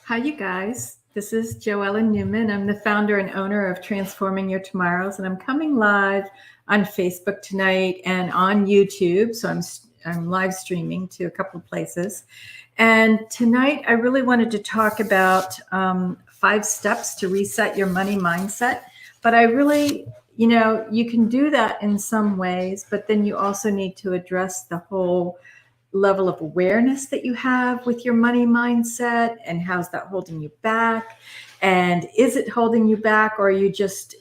Hi, you guys. This is Jo Ellen Newman. I'm the founder and owner of Transforming Your Tomorrows, and I'm coming live on Facebook tonight and on YouTube. So I'm live streaming to a couple of places. And tonight, I really wanted to talk about 5 steps to reset your money mindset. But I really, you can do that in some ways, but then you also need to address the whole level of awareness that you have with your money mindset, and how's that holding you back, and is it holding you back, or are you just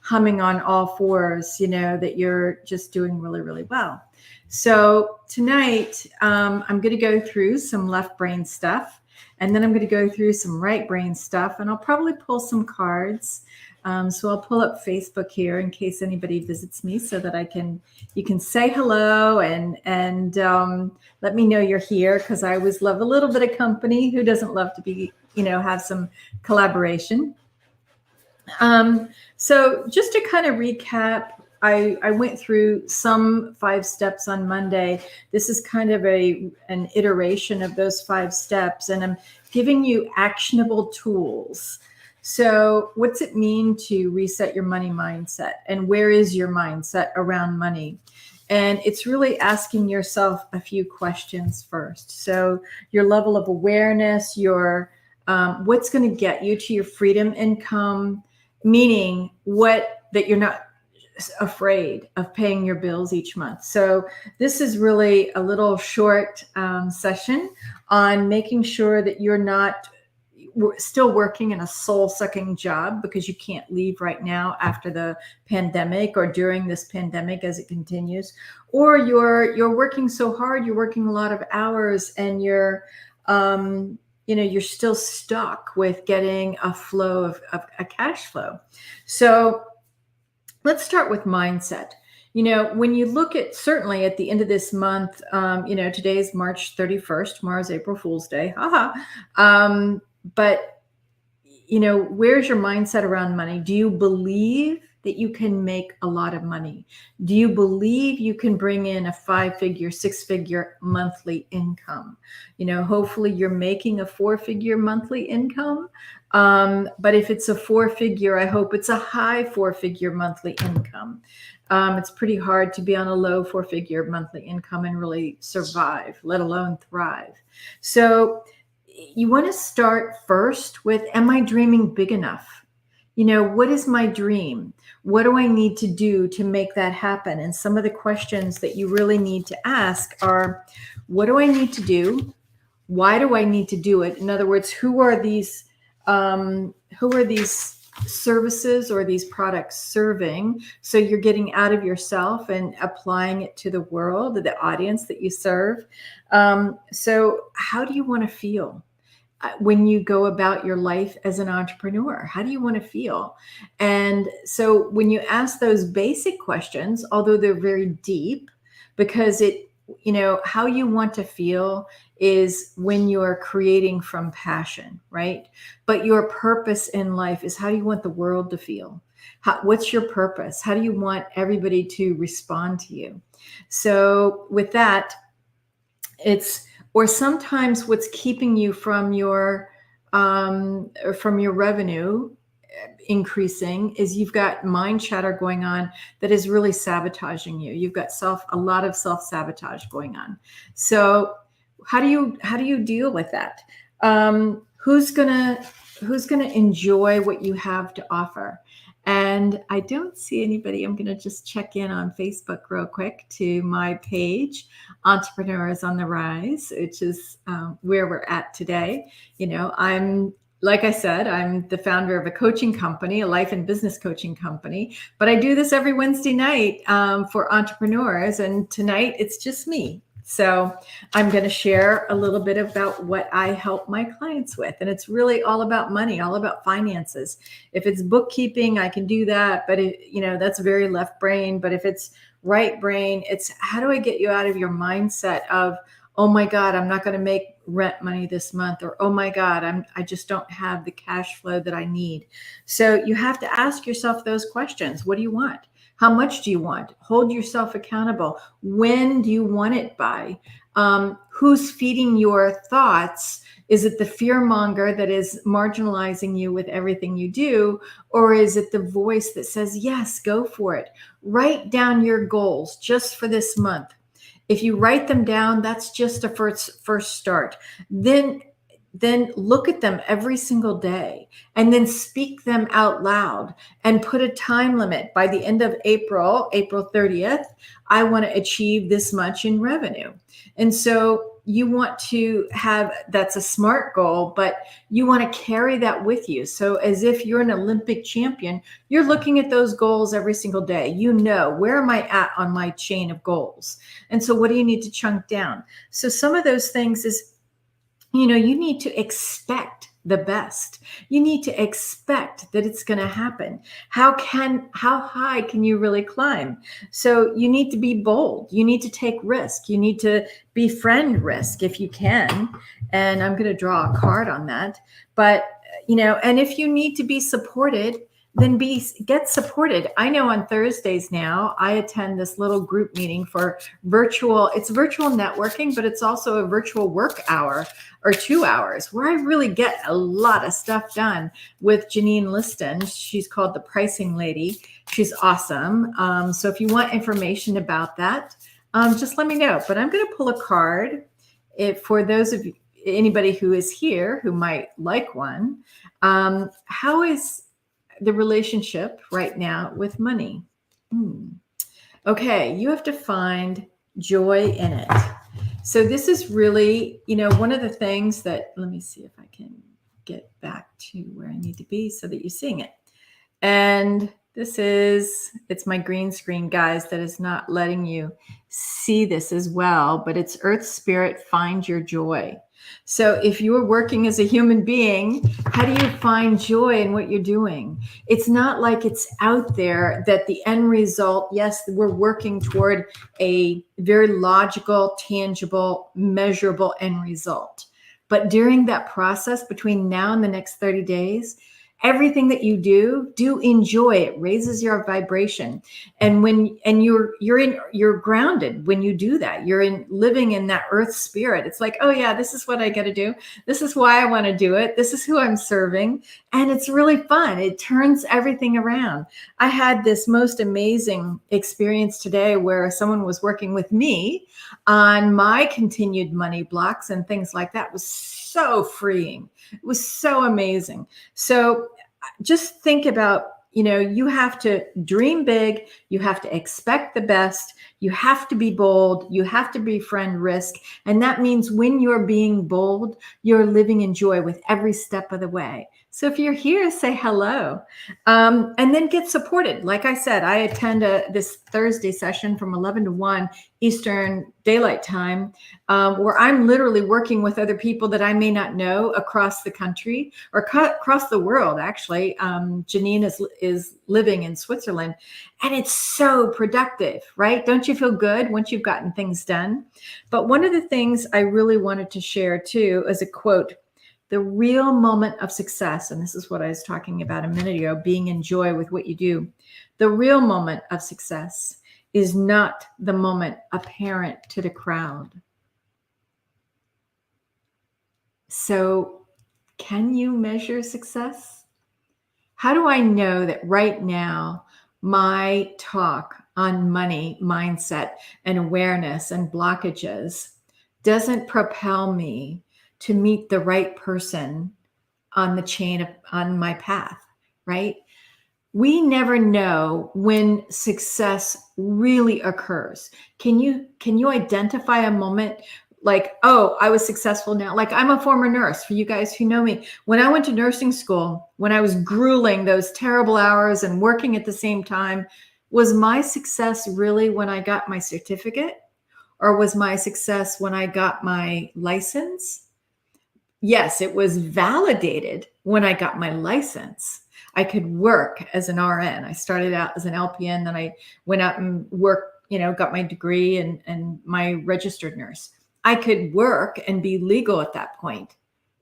humming on all fours, that you're just doing really, really well. So tonight I'm going to go through some left brain stuff, and then I'm going to go through some right brain stuff, and I'll probably pull some cards. So I'll pull up Facebook here in case anybody visits me, so that you can say hello and let me know you're here, because I always love a little bit of company. Who doesn't love to be, have some collaboration? So just to kind of recap, I went through some 5 steps on Monday. This is kind of an iteration of those 5 steps, and I'm giving you actionable tools. So what's it mean to reset your money mindset, and where is your mindset around money? And it's really asking yourself a few questions first. So your level of awareness, your what's going to get you to your freedom income, meaning that you're not afraid of paying your bills each month. So this is really a little short session on making sure that you're not still working in a soul-sucking job because you can't leave right now after the pandemic, or during this pandemic as it continues, or you're working so hard, you're working a lot of hours, and you're still stuck with getting a flow of a cash flow. So let's start with mindset. When you look at, certainly at the end of this month, today is March 31st, tomorrow's April Fool's Day. But, where's your mindset around money? Do you believe that you can make a lot of money? Do you believe you can bring in a 5-figure, 6-figure monthly income? Hopefully you're making a 4-figure monthly income. But if it's a 4-figure, I hope it's a high 4-figure monthly income. It's pretty hard to be on a low 4-figure monthly income and really survive, let alone thrive. So you want to start first with, am I dreaming big enough? What is my dream? What do I need to do to make that happen? And some of the questions that you really need to ask are, what do I need to do? Why do I need to do it? In other words, who are these services or these products serving? So you're getting out of yourself and applying it to the world, the audience that you serve. So how do you want to feel when you go about your life as an entrepreneur? How do you want to feel? And so when you ask those basic questions, although they're very deep, because how you want to feel is when you're creating from passion, right? But your purpose in life is, how do you want the world to feel? What's your purpose? How do you want everybody to respond to you? So with that, or sometimes what's keeping you from your revenue increasing is you've got mind chatter going on that is really sabotaging you. You've got a lot of self-sabotage going on. So how do you deal with that? Who's gonna enjoy what you have to offer? And I don't see anybody. I'm going to just check in on Facebook real quick to my page, Entrepreneurs on the Rise, which is where we're at today. Like I said, I'm the founder of a coaching company, a life and business coaching company, but I do this every Wednesday night for entrepreneurs. And tonight it's just me. So I'm going to share a little bit about what I help my clients with. And it's really all about money, all about finances. If it's bookkeeping, I can do that, but that's very left brain. But if it's right brain, it's, how do I get you out of your mindset of, oh my God, I'm not going to make rent money this month, or, oh my God, I just don't have the cash flow that I need. So you have to ask yourself those questions. What do you want? How much do you want? Hold yourself accountable. When do you want it by? Who's feeding your thoughts Is it the fear monger that is marginalizing you with everything you do? Or is it the voice that says, yes, go for it. Write down your goals just for this month. If you write them down, that's just a first start. Then look at them every single day and then speak them out loud and put a time limit. By the end of April 30th, I want to achieve this much in revenue. And so you want to have, that's a SMART goal, but you want to carry that with you. So as if you're an Olympic champion, you're looking at those goals every single day. You know, where am I at on my chain of goals? And so what do you need to chunk down? So some of those things is, you need to expect the best. You need to expect that it's going to happen. How high can you really climb? So you need to be bold. You need to take risk. You need to befriend risk if you can. And I'm going to draw a card on that. But, and if you need to be supported, then get supported. I know on Thursdays now, I attend this little group meeting for virtual networking, but it's also a virtual work hour or 2 hours where I really get a lot of stuff done with Janine Liston. She's called the Pricing Lady. She's awesome. So if you want information about that, just let me know. But I'm going to pull a card for those of you, anybody who is here who might like one. How is the relationship right now with money? Okay, you have to find joy in it. So this is really, one of the things that, let me see if I can get back to where I need to be so that you're seeing it. And it's my green screen, guys, that is not letting you see this as well, but it's Earth Spirit, find your joy. So if you're working as a human being, how do you find joy in what you're doing? It's not like it's out there that the end result, yes, we're working toward a very logical, tangible, measurable end result. But during that process between now and the next 30 days, everything that you do enjoy. It raises your vibration. And you're grounded when you do that. You're living in that earth spirit. It's like, oh yeah, this is what I got to do. This is why I want to do it. This is who I'm serving. And it's really fun. It turns everything around. I had this most amazing experience today where someone was working with me on my continued money blocks and things like that. It was so freeing. It was so amazing. So just think about, you have to dream big. You have to expect the best. You have to be bold. You have to befriend risk. And that means when you're being bold, you're living in joy with every step of the way. So if you're here, say hello, and then get supported. Like I said, I attend this Thursday session from 11 to 1 Eastern Daylight Time, where I'm literally working with other people that I may not know across the country or across the world. Actually, Janine is living in Switzerland, and it's so productive, right? Don't you feel good once you've gotten things done? But one of the things I really wanted to share too is a quote. The real moment of success, and this is what I was talking about a minute ago, being in joy with what you do. The real moment of success is not the moment apparent to the crowd. So, can you measure success? How do I know that right now my talk on money, mindset, and awareness and blockages doesn't propel me to meet the right person on the chain on my path, right? We never know when success really occurs. Can you identify a moment like, oh, I was successful now? Like, I'm a former nurse, for you guys who know me. When I went to nursing school, when I was grueling those terrible hours and working at the same time, was my success really when I got my certificate? Or was my success when I got my license? Yes, it was validated when I got my license. I could work as an RN. I started out as an LPN, then I went out and worked, got my degree and my registered nurse. I could work and be legal at that point.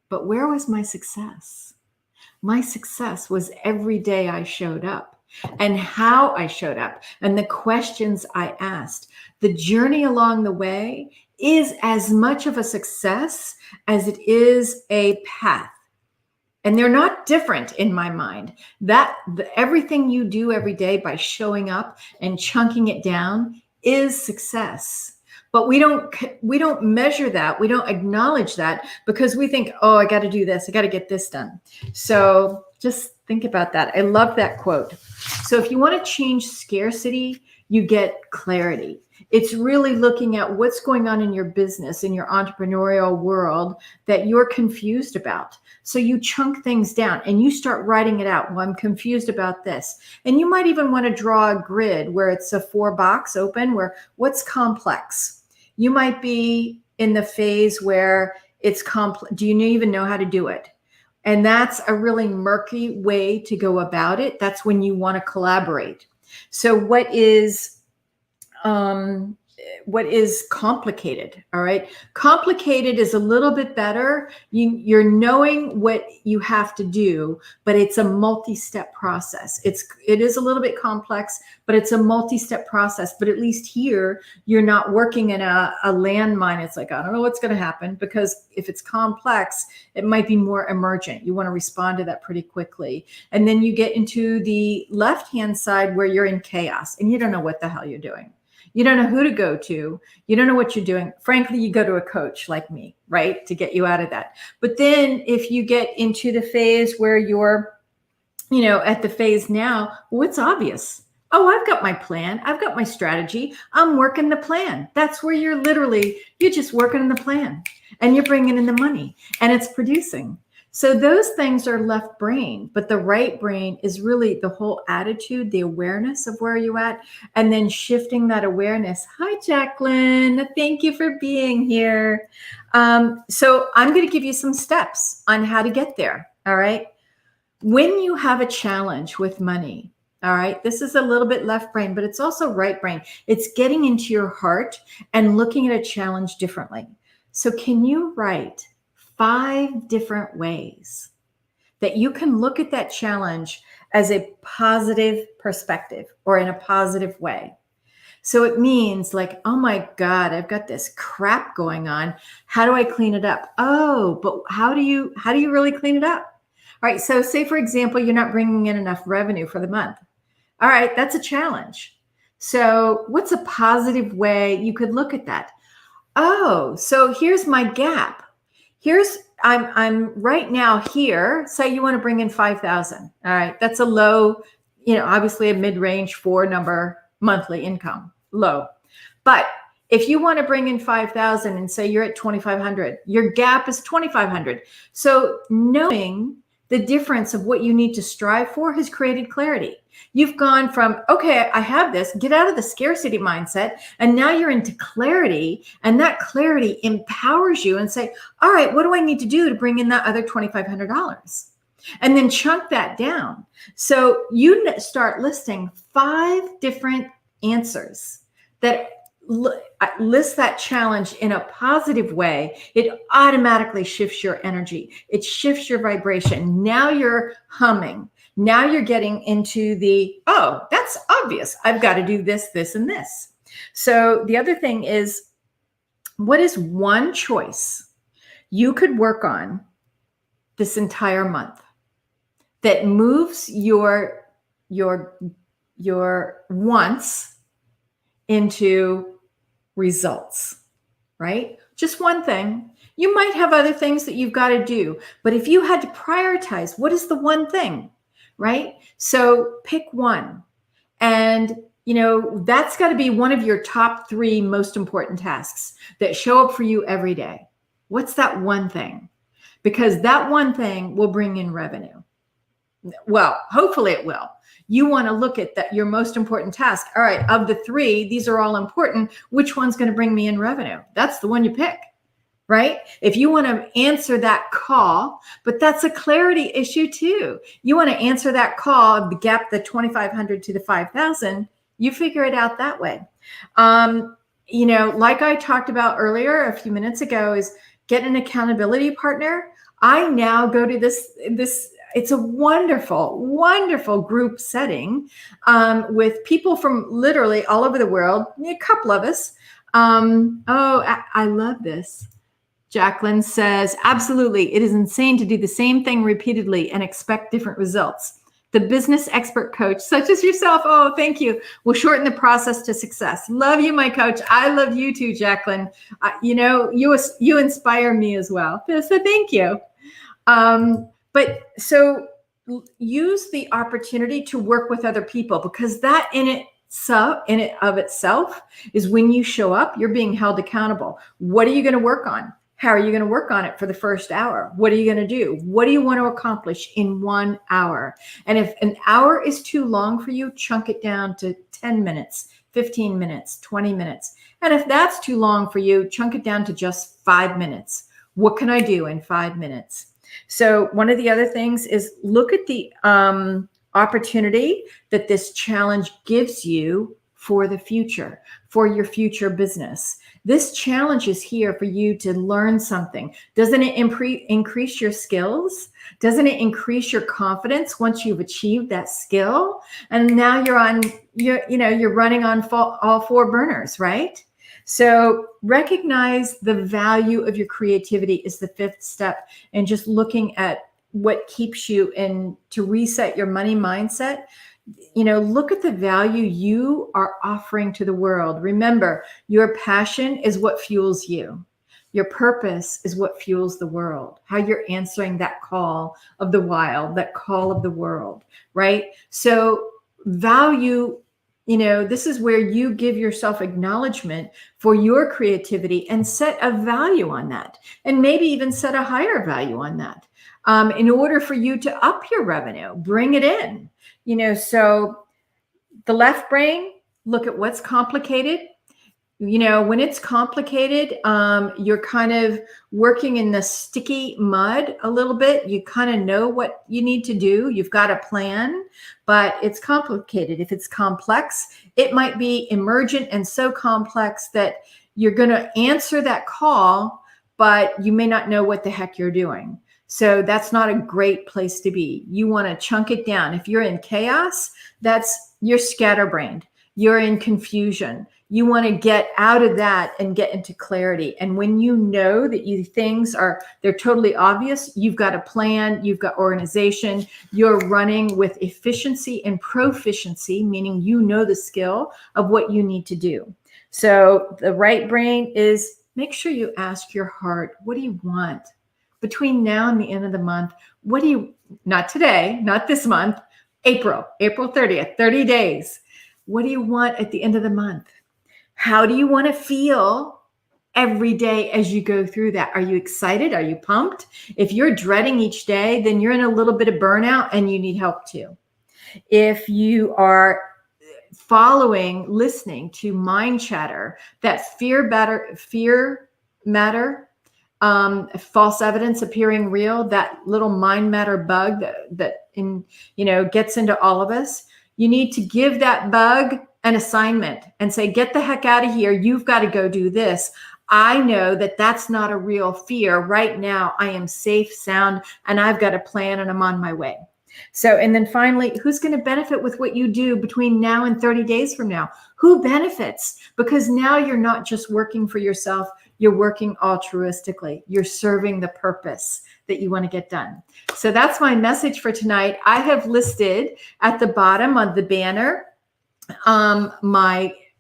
But where was my success? My success was every day I showed up and how I showed up and the questions I asked. The journey along the way is as much of a success as it is a path. And they're not different in my mind. Everything you do every day by showing up and chunking it down is success. But we don't measure that. We don't acknowledge that because we think, oh, I got to do this. I got to get this done. So just think about that. I love that quote. So if you want to change scarcity, you get clarity. It's really looking at what's going on in your business, in your entrepreneurial world that you're confused about. So you chunk things down and you start writing it out. Well, I'm confused about this. And you might even want to draw a grid where it's a 4-box open, where what's complex. You might be in the phase where it's complex. Do you even know how to do it? And that's a really murky way to go about it. That's when you want to collaborate. So what is complicated? All right. Complicated is a little bit better. You're knowing what you have to do, but it's a multi-step process. It is a little bit complex, but it's a multi-step process. But at least here, you're not working in a landmine. It's like, I don't know what's going to happen, because if it's complex, it might be more emergent. You want to respond to that pretty quickly. And then you get into the left-hand side where you're in chaos and you don't know what the hell you're doing. You don't know who to go to. You don't know what you're doing. Frankly, you go to a coach like me, right, to get you out of that. But then if you get into the phase where you're, at the phase now, what's obvious? Oh, I've got my plan. I've got my strategy. I'm working the plan. That's where you're just working in the plan and you're bringing in the money and it's producing. So those things are left brain, but the right brain is really the whole attitude, the awareness of where you're at, and then shifting that awareness. Hi, Jacqueline. Thank you for being here. So I'm going to give you some steps on how to get there. All right. When you have a challenge with money, all right, this is a little bit left brain, but it's also right brain. It's getting into your heart and looking at a challenge differently. So can you write 5 different ways that you can look at that challenge as a positive perspective or in a positive way? So it means like, oh my God, I've got this crap going on. How do I clean it up? Oh, but how do you really clean it up? All right. So say, for example, you're not bringing in enough revenue for the month. All right. That's a challenge. So what's a positive way you could look at that? Oh, so here's my gap. I'm right now here. Say you want to bring in 5,000. All right. That's a low, obviously a mid-range 4 number monthly income, low. But if you want to bring in 5,000 and say you're at 2,500, your gap is 2,500. So knowing the difference of what you need to strive for has created clarity. You've gone from, okay, I have this, get out of the scarcity mindset. And now you're into clarity, and that clarity empowers you and say, all right, what do I need to do to bring in that other $2,500? And then chunk that down. So you start listing 5 different answers that list that challenge in a positive way. It automatically shifts your energy. It shifts your vibration. Now you're humming. Now you're getting into oh, that's obvious. I've got to do this, this, and this. So the other thing is, what is one choice you could work on this entire month that moves your wants into results, right? Just one thing. You might have other things that you've got to do, but if you had to prioritize, what is the one thing, right? So pick one, and that's got to be one of your top 3 most important tasks that show up for you every day. What's that one thing? Because that one thing will bring in revenue. Well, hopefully it will. You want to look at that, your most important task. All right, of the 3, these are all important. Which one's going to bring me in revenue? That's the one you pick, right? If you want to answer that call, but that's a clarity issue too. You want to answer that call, the gap, the 2,500 to the 5,000, you figure it out that way. Like I talked about earlier, a few minutes ago, is get an accountability partner. I now go to this, it's a wonderful, wonderful group setting with people from literally all over the world, a couple of us. I love this. Jacqueline says, absolutely. It is insane to do the same thing repeatedly and expect different results. The business expert coach, such as yourself, oh, thank you, will shorten the process to success. Love you, my coach. I love you too, Jacqueline. You inspire me as well. So thank you. But so use the opportunity to work with other people, because that in it of itself is when you show up, you're being held accountable. What are you going to work on? How are you going to work on it for the first hour? What are you going to do? What do you want to accomplish in 1 hour? And if an hour is too long for you, chunk it down to 10 minutes, 15 minutes, 20 minutes. And if that's too long for you, chunk it down to just 5 minutes. What can I do in 5 minutes? So one of the other things is look at the opportunity that this challenge gives you for the future, for your future business. This challenge is here for you to learn something. Doesn't it increase your skills? Doesn't it increase your confidence once you've achieved that skill? And now you're running on all 4 burners, right? So recognize the value of your creativity is the 5th step, and just looking at what keeps you in to reset your money mindset. Look at the value you are offering to the world. Remember, your passion is what fuels you. Your purpose is what fuels the world. How you're answering that call of the wild, that call of the world, right? So value, this is where you give yourself acknowledgement for your creativity and set a value on that, and maybe even set a higher value on that. In order for you to up your revenue, bring it in. So the left brain, look at what's complicated. When it's complicated, you're kind of working in the sticky mud a little bit. You kind of know what you need to do. You've got a plan, but it's complicated. If it's complex, it might be emergent and so complex that you're going to answer that call, but you may not know what the heck you're doing. So that's not a great place to be. You want to chunk it down. If you're in chaos, you're scatterbrained. You're in confusion. You want to get out of that and get into clarity. And when you know that they're totally obvious, you've got a plan, you've got organization, you're running with efficiency and proficiency, meaning you know the skill of what you need to do. So the right brain is, make sure you ask your heart, what do you want? Between now and the end of the month, not today, not this month, April 30th, 30 days. What do you want at the end of the month? How do you want to feel every day as you go through that? Are you excited? Are you pumped? If you're dreading each day, then you're in a little bit of burnout and you need help too. If you are listening to mind chatter, that fear matter, false evidence appearing real, that little mind matter bug that gets into all of us, you need to give that bug an assignment and say, get the heck out of here. You've got to go do this. I know that that's not a real fear. Right now, I am safe, sound, and I've got a plan and I'm on my way. So, and then finally, who's going to benefit with what you do between now and 30 days from now? Who benefits? Because now you're not just working for yourself, you're working altruistically. You're serving the purpose that you want to get done. So that's my message for tonight. I have listed at the bottom of the banner,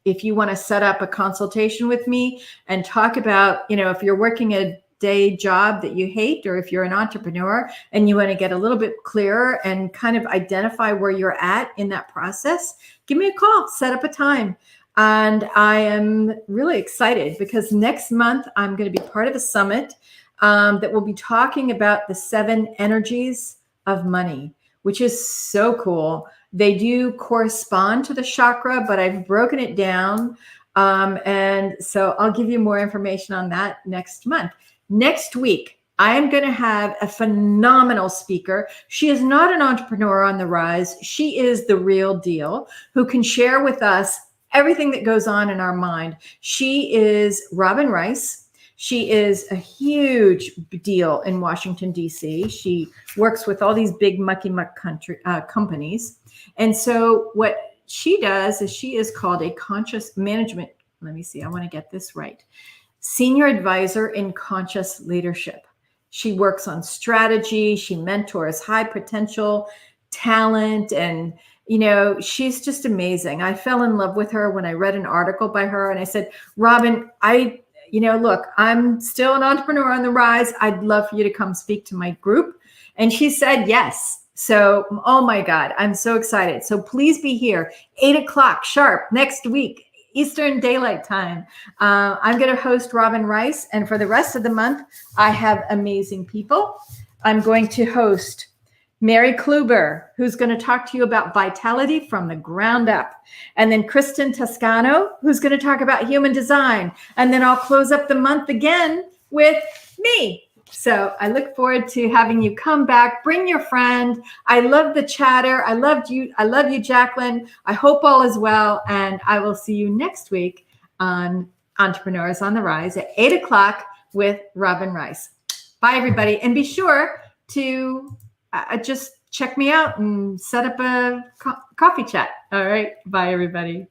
if you want to set up a consultation with me and talk about, if you're working a day job that you hate, or if you're an entrepreneur and you want to get a little bit clearer and kind of identify where you're at in that process, give me a call, set up a time. And I am really excited because next month I'm going to be part of a summit that will be talking about the 7 energies of money, which is so cool. They do correspond to the chakra, but I've broken it down. And so I'll give you more information on that next month. Next week, I am going to have a phenomenal speaker. She is not an entrepreneur on the rise. She is the real deal, who can share with us everything that goes on in our mind. She is Robin Rice. She is a huge deal in Washington, D.C. She works with all these big mucky muck companies. And so what she does is she is called a conscious management. let me see, I want to get this right. Senior advisor in conscious leadership. She works on strategy. She mentors high potential talent. And, you know, she's just amazing. I fell in love with her when I read an article by her. And I said, Robin, look, I'm still an entrepreneur on the rise. I'd love for you to come speak to my group. And she said, yes. So, oh my God, I'm so excited. So please be here, 8:00 sharp next week, Eastern Daylight Time. I'm going to host Robin Rice. And for the rest of the month, I have amazing people. I'm going to host Mary Kluber, who's going to talk to you about vitality from the ground up. And then Kristen Toscano, who's going to talk about human design. And then I'll close up the month again with me. So I look forward to having you come back. Bring your friend. I love the chatter. I loved you. I love you, Jacqueline. I hope all is well. And I will see you next week on Entrepreneurs on the Rise at 8:00 with Robin Rice. Bye, everybody. And be sure to just check me out and set up a coffee chat. All right. Bye, everybody.